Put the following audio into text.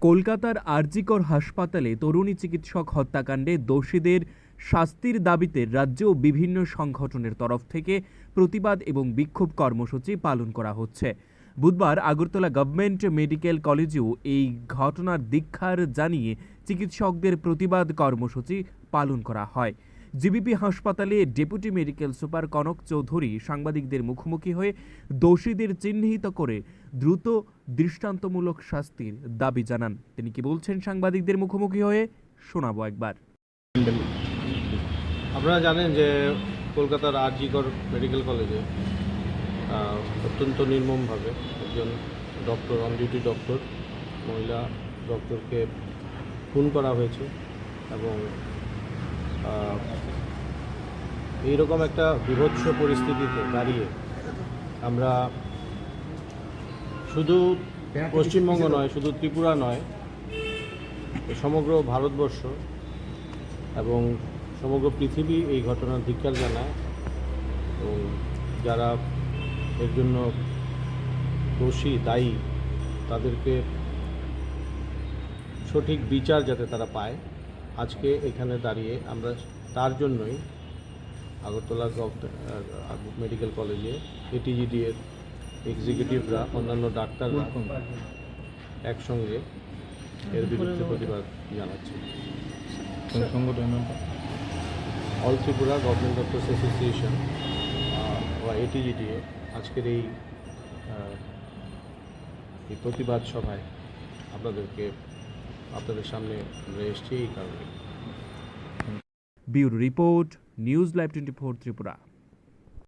কলকাতার আরজিকর হাসপাতালে তরুণী চিকিৎসক হত্যাকাণ্ডে দোষীদের শাস্তির দাবিতে রাজ্য ও বিভিন্ন সংগঠনের তরফ থেকে প্রতিবাদ এবং বিক্ষোভ কর্মসূচি পালন করা হচ্ছে। বুধবার আগরতলা গভর্নমেন্ট মেডিকেল কলেজেও এই ঘটনার ধিক্কার জানিয়ে চিকিৎসকদের প্রতিবাদ কর্মসূচি পালন করা হয়। জিবিপি হাসপাতালে deputy medical super Kanak Chowdhury সাংবাদিকদের মুখোমুখি হয়ে দোষীদের চিহ্নিত করে দ্রুত দৃষ্টান্তমূলক শাস্তির দাবি জানান। তিনি কি বলছেন সাংবাদিকদের মুখোমুখি হয়ে শোনাবো একবার। আপনারা জানেন যে কলকাতার আরজিকর মেডিকেল কলেজে অত্যন্ত নির্মমভাবে একজন ডক্টর, অন ডিউটি ডক্টর, মহিলা ডক্টরকে খুন করা হয়েছে এবং এইরকম একটা বিভৎস পরিস্থিতিতে দাঁড়িয়ে আমরা শুধু পশ্চিমবঙ্গ নয়, শুধু ত্রিপুরা নয়, সমগ্র ভারতবর্ষ এবং সমগ্র পৃথিবী এই ঘটনার ধিক্কার জানায় এবং যারা এর জন্য দোষী, দায়ী, তাদেরকে সঠিক বিচার যাতে তারা পায়, আজকে এখানে দাঁড়িয়ে আমরা তার জন্যই আগরতলা মেডিকেল কলেজে এটিজিডি এর এক্সিকিউটিভরা, অন্যান্য ডাক্তাররা একসঙ্গে এর বিরুদ্ধে প্রতিবাদ জানাচ্ছে। All Tripura government doctors association বা এটিজিডিএ আজকের এই প্রতিবাদ সভায় আপনাদের সামনে আমরা এসেছি এই কারণে। Bureau report, news live 24 Tripura.